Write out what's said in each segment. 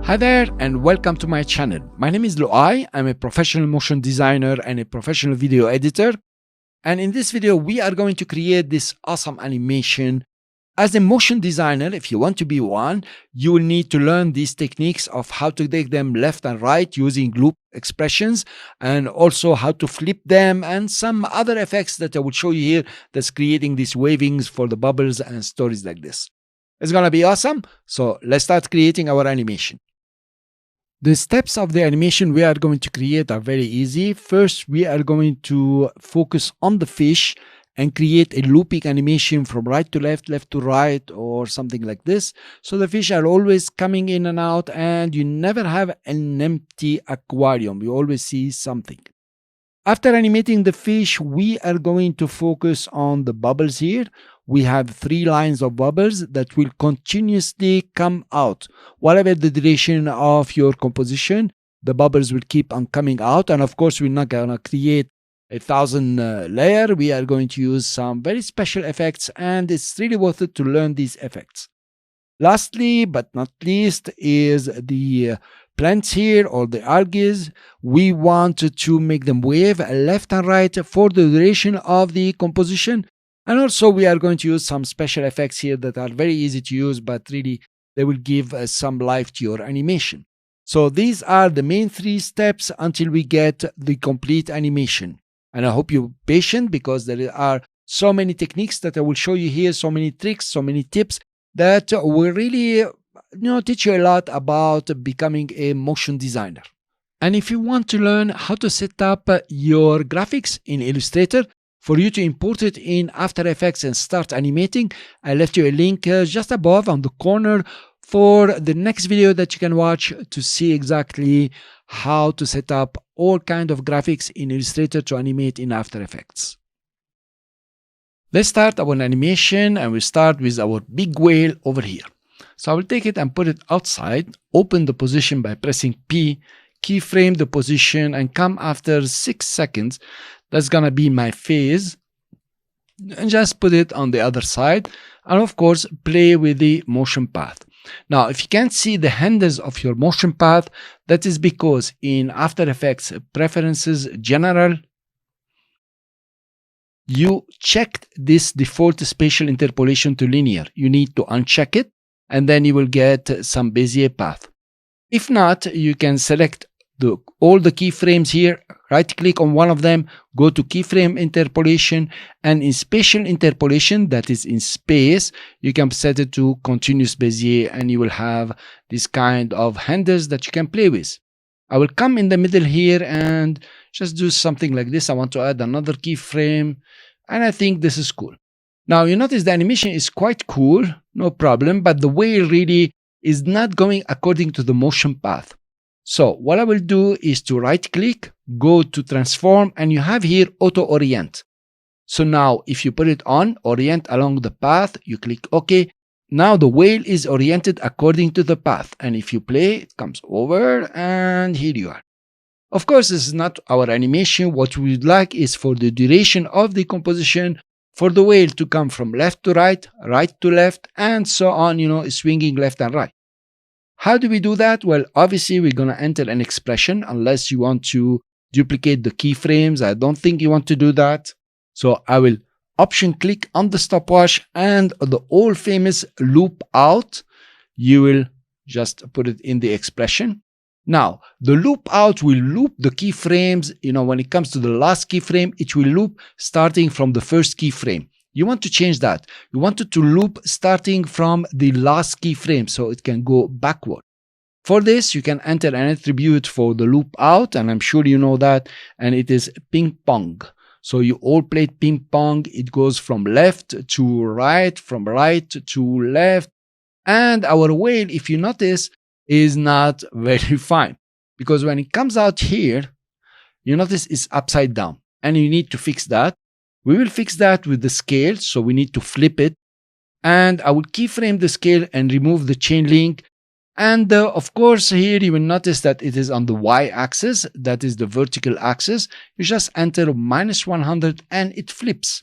Hi there and welcome to my channel. My name is Luai. I'm a professional motion designer and a professional video editor. And in this video, we are going to create this awesome animation. As a motion designer, if you want to be one, you will need to learn these techniques of how to take them left and right using loop expressions, and also how to flip them and some other effects that I will show you here that's creating these wavings for the bubbles and stories like this. It's gonna be awesome. So let's start creating our animation. The steps of the animation we are going to create are very easy. First, we are going to focus on the fish and create a looping animation from right to left, left to right, or something like this. So the fish are always coming in and out, and you never have an empty aquarium. You always see something. After animating the fish, we are going to focus on the bubbles here. We have 3 lines of bubbles that will continuously come out. Whatever the duration of your composition, the bubbles will keep on coming out. And of course, we're not going to create 1,000 layer. We are going to use some very special effects, and it's really worth it to learn these effects. Lastly, but not least, is the plants here, or the algae. We want to make them wave left and right for the duration of the composition. And also we are going to use some special effects here that are very easy to use, but really they will give some life to your animation. So these are the main 3 steps until we get the complete animation. And I hope you're patient, because there are so many techniques that I will show you here, so many tricks, so many tips that will really teach you a lot about becoming a motion designer. And if you want to learn how to set up your graphics in Illustrator for you to import it in After Effects and start animating, I left you a link just above on the corner for the next video that you can watch to see exactly how to set up all kind of graphics in Illustrator to animate in After Effects. Let's start our animation, and we'll start with our big whale over here. So I will take it and put it outside, open the position by pressing P, keyframe the position, and come after 6 seconds. That's gonna be my phase, and just put it on the other side, and of course play with the motion path. Now, if you can't see the handles of your motion path, that is because in After Effects Preferences General, you checked this default spatial interpolation to linear. You need to uncheck it, and then you will get some Bezier path. If not, you can select all the keyframes here, right click on one of them, go to keyframe interpolation, and in spatial interpolation, that is in space, you can set it to continuous Bezier, and you will have this kind of handles that you can play with. I will come in the middle here and just do something like this. I want to add another keyframe, and I think this is cool. Now you notice the animation is quite cool, no problem, but the whale really is not going according to the motion path. So what I will do is to right click, go to transform, and you have here auto orient. So now if you put it on orient along the path, you click OK. Now the whale is oriented according to the path, and if you play, it comes over, and here you are. Of course, this is not our animation. What we would like is for the duration of the composition for the whale to come from left to right, right to left, and so on, swinging left and right. How do we do that? Well, obviously, we're going to enter an expression unless you want to duplicate the keyframes. I don't think you want to do that. So I will option click on the stopwatch, and the all famous loop out, you will just put it in the expression. Now, the loop out will loop the keyframes. When it comes to the last keyframe, it will loop starting from the first keyframe. You want to change that. You want it to loop starting from the last keyframe so it can go backward. For this, you can enter an attribute for the loop out, and I'm sure you know that, and it is ping pong. So you all played ping pong. It goes from left to right, from right to left. And our whale, if you notice, is not very fine, because when it comes out here, you notice it's upside down, and you need to fix that. We will fix that with the scale, so we need to flip it, and I will keyframe the scale and remove the chain link. And of course here you will notice that it is on the y-axis, that is the vertical axis. You just enter -100 and it flips.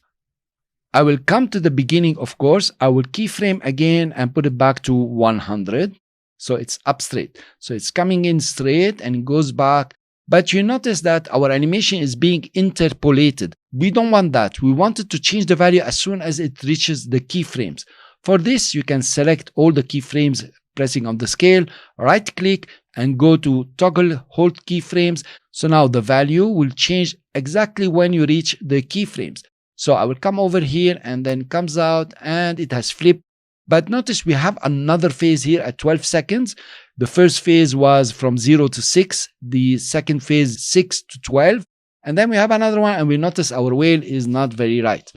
I will come to the beginning, of course. I will keyframe again and put it back to 100. So it's up straight. So it's coming in straight and it goes back. But you notice that our animation is being interpolated. We don't want that. We want it to change the value as soon as it reaches the keyframes. For this, you can select all the keyframes pressing on the scale, right click and go to toggle hold keyframes. So now the value will change exactly when you reach the keyframes. So I will come over here and then comes out and it has flipped. But notice we have another phase here at 12 seconds. The first phase was from 0 to 6. The second phase 6 to 12. And then we have another one and we notice our whale is not very right.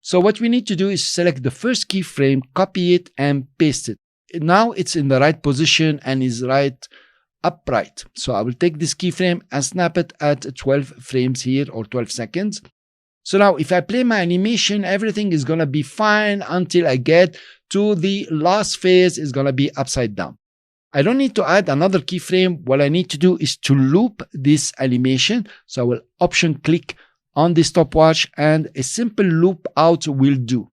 So what we need to do is select the first keyframe, copy it and paste it. Now it's in the right position and is right upright. So I will take this keyframe and snap it at 12 frames here or 12 seconds. So now if I play my animation, everything is going to be fine until I get to the last phase is going to be upside down. I don't need to add another keyframe. What I need to do is to loop this animation. So I will option click on the stopwatch and a simple loop out will do.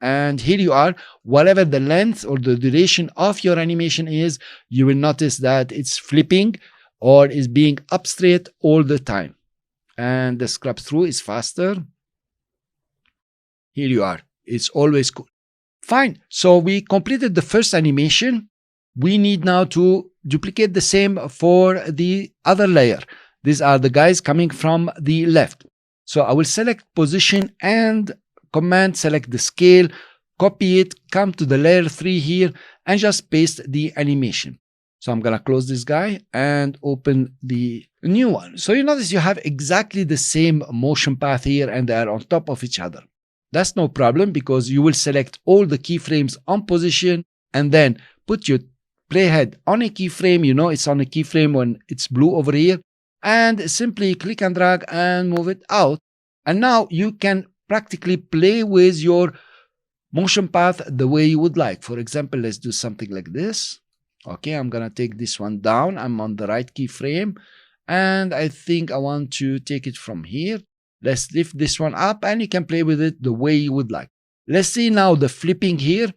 And here you are, whatever the length or the duration of your animation is, you will notice that it's flipping or is being up straight all the time. And the scrub through is faster. Here you are. It's always cool. Fine. So we completed the first animation. We need now to duplicate the same for the other layer. These are the guys coming from the left. So I will select position and command select the scale, copy it, come to the layer 3 here and just paste the animation. So I'm going to close this guy and open the new one. So you notice you have exactly the same motion path here and they are on top of each other. That's no problem because you will select all the keyframes on position and then put your playhead on a keyframe. You know it's on a keyframe when it's blue over here and simply click and drag and move it out. And now you can practically play with your motion path the way you would like. For example, let's do something like this. Okay, I'm gonna take this one down. I'm on the right keyframe and I think I want to take it from here. Let's lift this one up and you can play with it the way you would like. Let's see now the flipping here.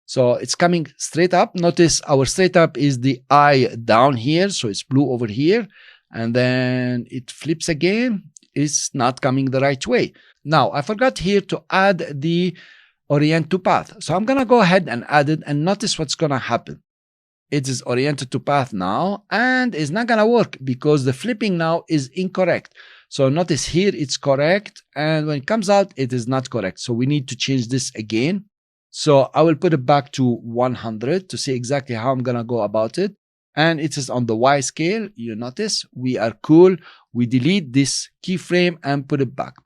So it's coming straight up. Notice our straight up is the eye down here. So it's blue over here and then it flips again. It's not coming the right way. Now, I forgot here to add the orient to path. So I'm going to go ahead and add it and notice what's going to happen. It is oriented to path now and it's not going to work because the flipping now is incorrect. So notice here it's correct and when it comes out, it is not correct. So we need to change this again. So I will put it back to 100 to see exactly how I'm going to go about it. And it is on the Y scale. You notice we are cool. We delete this keyframe and put it back.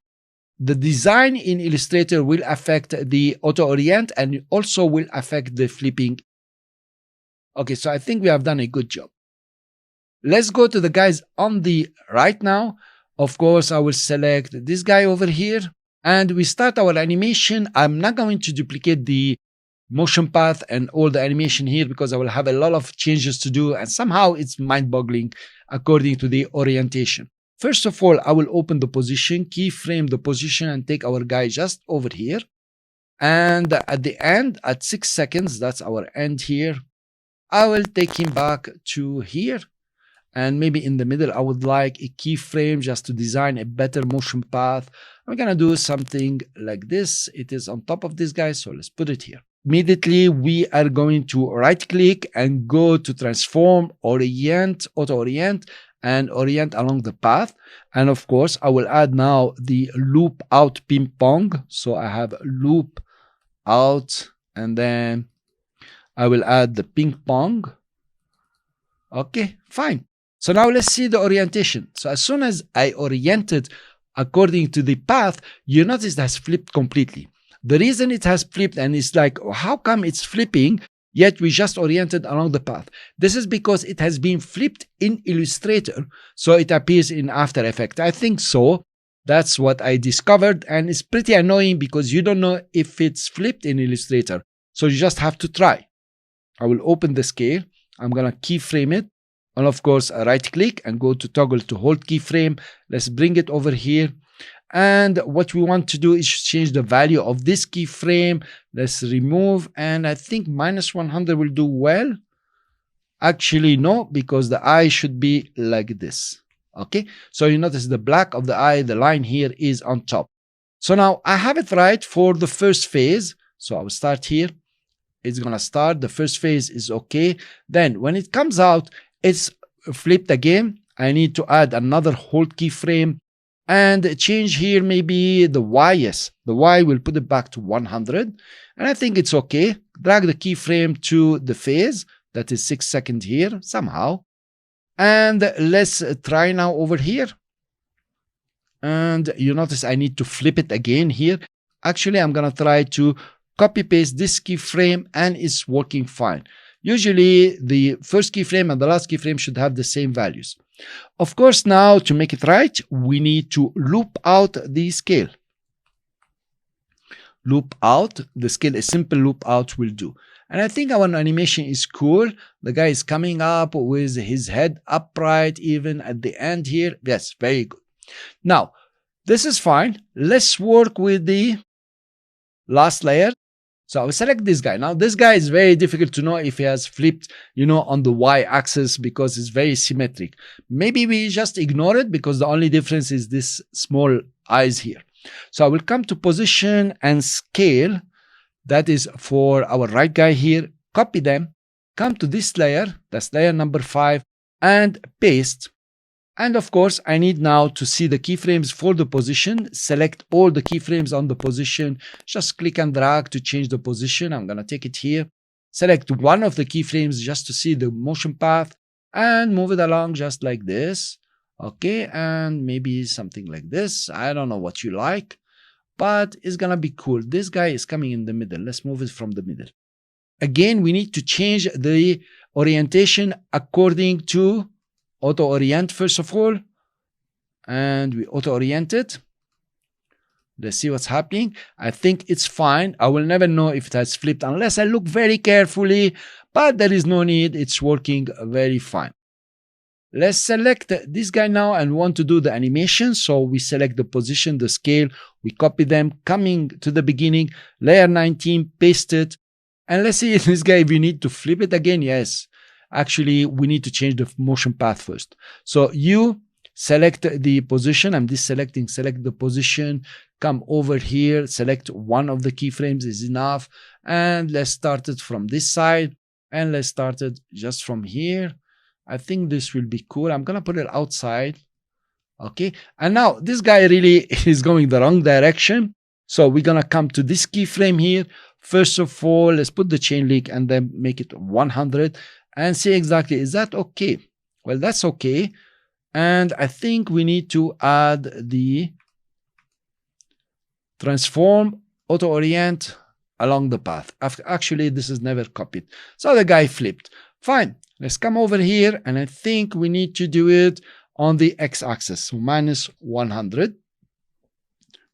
The design in Illustrator will affect the auto orient and also will affect the flipping. Okay, so I think we have done a good job. Let's go to the guys on the right now. Of course, I will select this guy over here and we start our animation. I'm not going to duplicate the motion path and all the animation here because I will have a lot of changes to do and somehow it's mind-boggling according to the orientation. First of all, I will open the position, keyframe the position and take our guy just over here. And at the end, at 6 seconds, that's our end here, I will take him back to here. And maybe in the middle, I would like a keyframe just to design a better motion path. I'm going to do something like this. It is on top of this guy, so let's put it here. Immediately, we are going to right click and go to transform, orient, auto orient, and orient along the path. And of course, I will add now the loop out ping pong. So I have loop out and then I will add the ping pong. Okay, fine. So now let's see the orientation. So as soon as I oriented according to the path, you notice it has flipped completely. The reason it has flipped and it's like, how come it's flipping? Yet we just oriented along the path. This is because it has been flipped in Illustrator, so it appears in After Effects. I think so. That's what I discovered, and it's pretty annoying because you don't know if it's flipped in Illustrator. So you just have to try. I will open the scale. I'm going to keyframe it. And of course, right click and go to toggle to hold keyframe. Let's bring it over here. And what we want to do is change the value of this keyframe. Let's remove, and I think -100 will do well. Actually, no, because the eye should be like this. Okay, so you notice the black of the eye, the line here is on top. So now I have it right for the first phase. So I will start here. It's gonna start. The first phase is okay. Then when it comes out, it's flipped again. I need to add another hold keyframe and change here maybe the Y. Yes, the Y will put it back to 100. And I think it's okay. Drag the keyframe to the phase. That is 6 seconds here somehow. And let's try now over here. And you notice I need to flip it again here. Actually, I'm going to try to copy paste this keyframe and it's working fine. Usually the first keyframe and the last keyframe should have the same values. Of course, now to make it right, we need to loop out the scale. Loop out the scale, a simple loop out will do. And I think our animation is cool. The guy is coming up with his head upright even at the end here. Yes, very good. Now, this is fine. Let's work with the last layer. So I will select this guy. Now, this guy is very difficult to know if he has flipped, on the y-axis because it's very symmetric. Maybe we just ignore it because the only difference is this small eyes here. So I will come to position and scale. That is for our right guy here. Copy them. Come to this layer. That's layer number 5 and paste. And of course, I need now to see the keyframes for the position. Select all the keyframes on the position. Just click and drag to change the position. I'm going to take it here. Select one of the keyframes just to see the motion path and move it along just like this. Okay, and maybe something like this. I don't know what you like, but it's going to be cool. This guy is coming in the middle. Let's move it from the middle. Again, we need to change the orientation according to auto orient first of all, and we auto orient it. Let's see what's happening. I think it's fine. I will never know if it has flipped unless I look very carefully, but there is no need. It's working very fine. Let's select this guy now and want to do the animation. So we select the position, the scale, we copy them, coming to the beginning, layer 19, paste it, and let's see if this guy, if we need to flip it again. Yes. Actually, we need to change the motion path first. So you select the position. I'm deselecting, select the position, come over here, select one of the keyframes is enough. And let's start it from this side. And let's start it just from here. I think this will be cool. I'm going to put it outside. Okay. And now this guy really is going the wrong direction. So we're going to come to this keyframe here. First of all, let's put the chain link and then make it 100. And see exactly, is that okay? Well, that's okay. And I think we need to add the transform, auto orient along the path. Actually, this is never copied. So the guy flipped. Fine. Let's come over here. And I think we need to do it on the x-axis. So -100.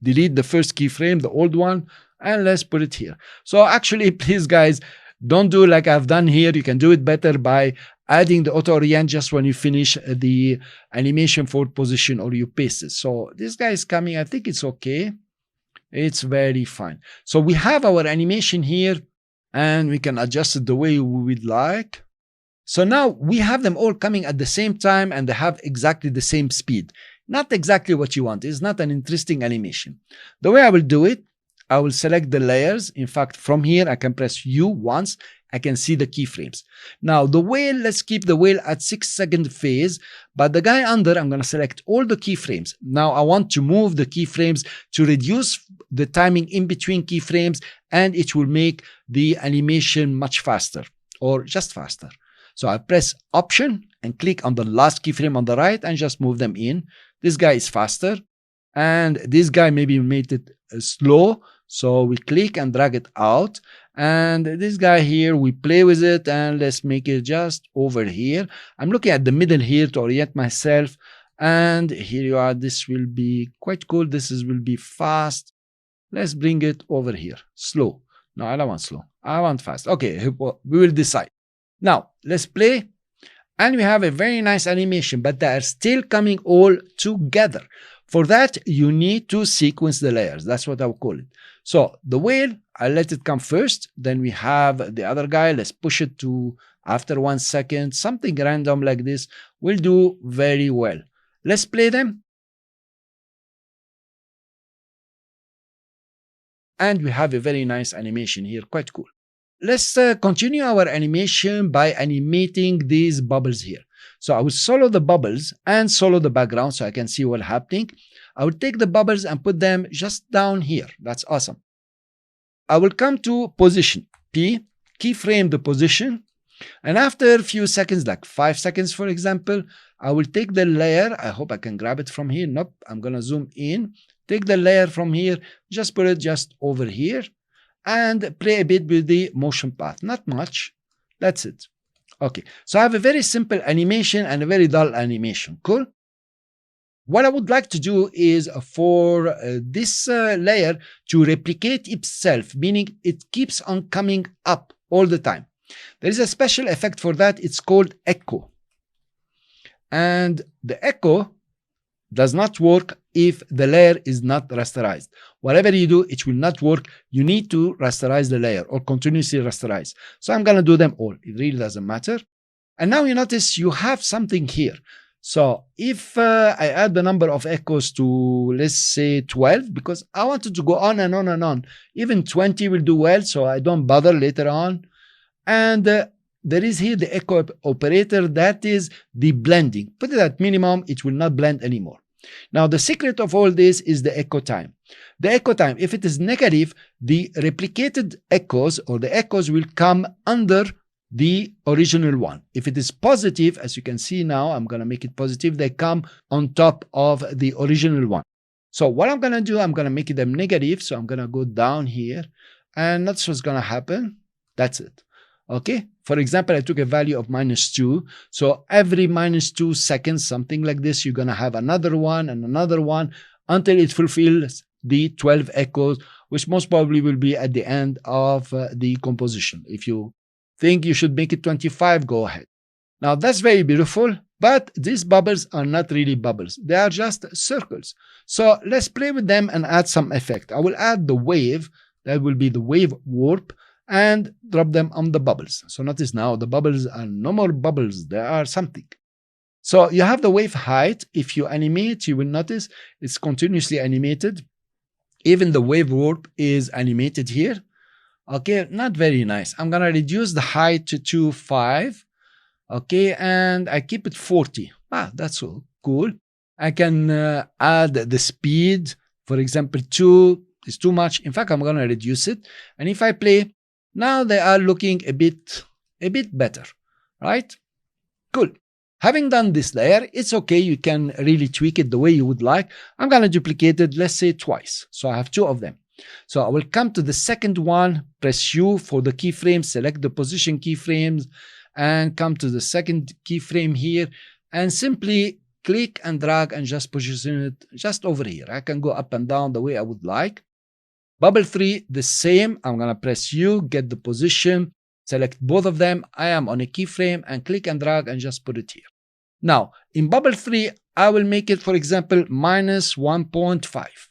Delete the first keyframe, the old one. And let's put it here. So actually, please, guys, don't do like I've done here. You can do it better by adding the auto orient just when you finish the animation for position or you paste it. So this guy is coming. I think it's okay. It's very fine. So we have our animation here and we can adjust it the way we would like. So now we have them all coming at the same time and they have exactly the same speed. Not exactly what you want. It's not an interesting animation. The way I will do it, I will select the layers. In fact, from here, I can press U once. I can see the keyframes. Now, the whale, let's keep the whale at 6-second phase. But the guy under, I'm going to select all the keyframes. Now, I want to move the keyframes to reduce the timing in between keyframes. And it will make the animation much faster or just faster. So I press Option and click on the last keyframe on the right and just move them in. This guy is faster. And this guy maybe made it slow. So we click and drag it out. And this guy here, we play with it and let's make it just over here. I'm looking at the middle here to orient myself. And here you are. This will be quite cool. Will be fast. Let's bring it over here. Slow. No, I don't want slow. I want fast. Okay, we will decide. Now, let's play. And we have a very nice animation, but they are still coming all together. For that, you need to sequence the layers. That's what I would call it. So the whale, I'll let it come first. Then we have the other guy. Let's push it to after 1 second. Something random like this will do very well. Let's play them. And we have a very nice animation here. Quite cool. Let's continue our animation by animating these bubbles here. So I will solo the bubbles and solo the background so I can see what's happening. I will take the bubbles and put them just down here. That's awesome. I will come to position P, keyframe the position. And after a few seconds, like 5 seconds, for example, I will take the layer. I hope I can grab it from here. Nope. I'm going to zoom in. Take the layer from here. Just put it just over here. And play a bit with the motion path. Not much. That's it. Okay. So I have a very simple animation and a very dull animation. Cool. What I would like to do is for this layer to replicate itself, meaning it keeps on coming up all the time. There is a special effect for that. It's called echo. And the echo does not work if the layer is not rasterized. Whatever you do, it will not work. You need to rasterize the layer or continuously rasterize. So I'm going to do them all. It really doesn't matter. And now you notice you have something here. So if I add the number of echoes to, let's say 12, because I wanted to go on and on and on. Even 20 will do well, so I don't bother later on. And there is here the echo operator, that is the blending. Put it at minimum, it will not blend anymore. Now, the secret of all this is the echo time. The echo time, if it is negative, the replicated echoes or the echoes will come under the original one. If it is positive, as you can see now, I'm going to make it positive, they come on top of the original one. So what I'm going to do, I'm going to make them negative. So I'm going to go down here and that's what's going to happen. That's it. Okay. For example, I took a value of -2. So every -2 seconds, something like this, you're going to have another one and another one until it fulfills the 12 echoes, which most probably will be at the end of the composition. If you think you should make it 25, go ahead. Now that's very beautiful, but these bubbles are not really bubbles. They are just circles. So let's play with them and add some effect. I will add the wave. That will be the wave warp, and drop them on the bubbles. So notice now the bubbles are no more bubbles. They are something. So you have the wave height. If you animate, you will notice it's continuously animated. Even the wave warp is animated here. Okay, not very nice. I'm going to reduce the height to 5. Okay, and I keep it 40. That's so cool. I can add the speed. For example, 2 is too much. In fact, I'm going to reduce it. And if I play, now they are looking a bit better, right? Cool. Having done this layer, it's okay. You can really tweak it the way you would like. I'm going to duplicate it, let's say twice. So I have 2 of them. So I will come to the second one, press U for the keyframe, select the position keyframes, and come to the second keyframe here, and simply click and drag and just position it just over here. I can go up and down the way I would like. Bubble 3, the same. I'm going to press U, get the position, select both of them. I am on a keyframe and click and drag and just put it here. Now, in bubble 3, I will make it, for example, -1.5.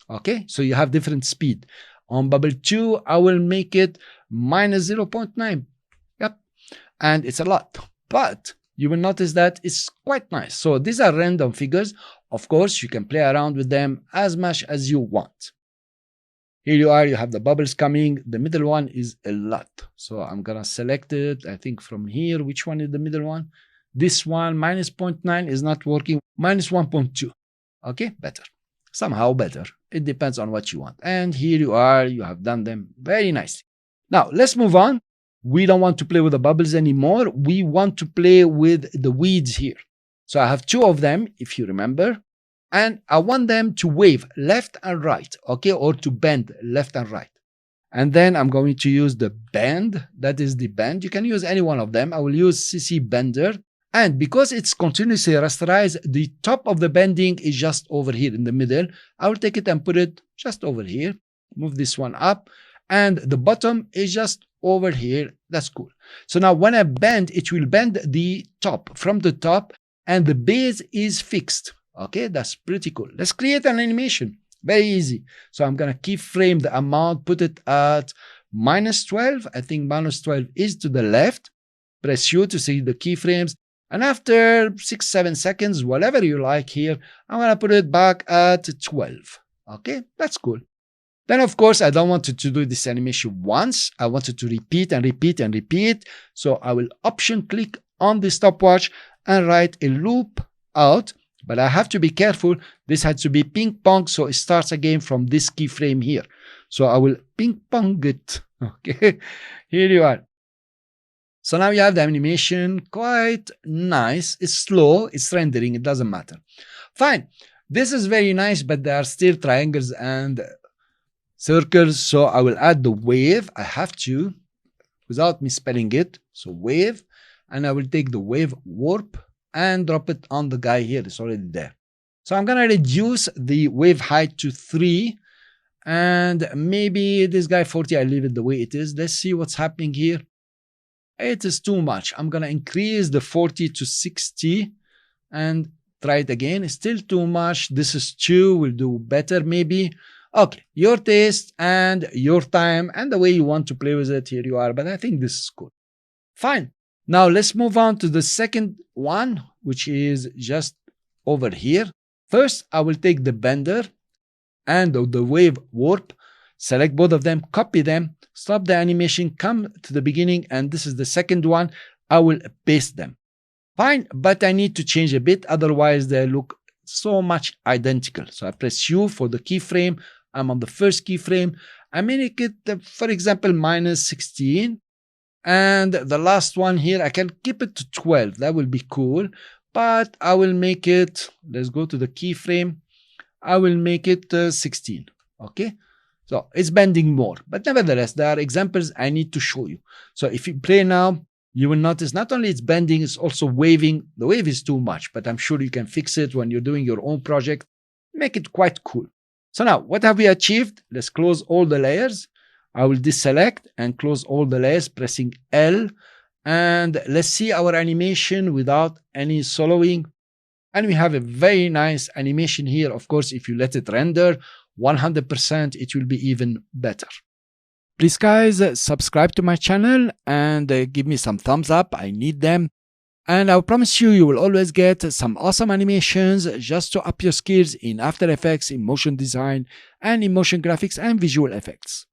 Okay, so you have different speed. On bubble 2, I will make it -0.9. Yep, and it's a lot. But you will notice that it's quite nice. So these are random figures. Of course, you can play around with them as much as you want. Here you are, you have the bubbles coming. The middle one is a lot. So I'm going to select it, I think from here. Which one is the middle one? This one, -0.9 is not working. -1.2. Okay, better. Somehow better. It depends on what you want. And here you are, you have done them very nicely. Now, let's move on. We don't want to play with the bubbles anymore. We want to play with the weeds here. So I have 2 of them, if you remember. And I want them to wave left and right, okay, or to bend left and right. And then I'm going to use the bend. That is the bend. You can use any one of them. I will use CC Bender. And because it's continuously rasterized, the top of the bending is just over here in the middle. I will take it and put it just over here. Move this one up. And the bottom is just over here. That's cool. So now when I bend, it will bend the top from the top, and the base is fixed. Okay, that's pretty cool. Let's create an animation. Very easy. So I'm going to keyframe the amount, put it at -12. I think -12 is to the left. Press U to see the keyframes. And after 6-7 seconds, whatever you like here, I'm going to put it back at 12. Okay, that's cool. Then, of course, I don't want to do this animation once. I want it to repeat and repeat and repeat. So I will option click on the stopwatch and write a loop out. But I have to be careful. This has to be ping pong. So it starts again from this keyframe here. So I will ping pong it. Okay, here you are. So now you have the animation, quite nice. It's slow, it's rendering, it doesn't matter. Fine. This is very nice, but there are still triangles and circles. So I will add the wave. I have to, without misspelling it. So wave, and I will take the wave warp and drop it on the guy here. It's already there. So I'm going to reduce the wave height to 3. And maybe this guy 40, I leave it the way it is. Let's see what's happening here. It is too much. I'm going to increase the 40 to 60 and try it again. It's still too much. This is 2. We'll do better maybe. Okay, your taste and your time and the way you want to play with it. Here you are. But I think this is good. Fine. Now let's move on to the second one, which is just over here. First, I will take the bender and the wave warp, select both of them, copy them, stop the animation, come to the beginning, and this is the second one. I will paste them. Fine, but I need to change a bit, otherwise they look so much identical. So I press U for the keyframe. I'm on the first keyframe. I make it, for example, -16. And the last one here, I can keep it to 12. That will be cool. But I will make it, let's go to the keyframe. I will make it 16. Okay. So it's bending more. But nevertheless, there are examples I need to show you. So if you play now, you will notice not only it's bending, it's also waving. The wave is too much, but I'm sure you can fix it when you're doing your own project. Make it quite cool. So now, what have we achieved? Let's close all the layers. I will deselect and close all the layers, pressing L. And let's see our animation without any soloing. And we have a very nice animation here. Of course, if you let it render 100%, it will be even better. Please, guys, subscribe to my channel and give me some thumbs up. I need them. And I promise you, you will always get some awesome animations just to up your skills in After Effects, in motion design, and in motion graphics and visual effects.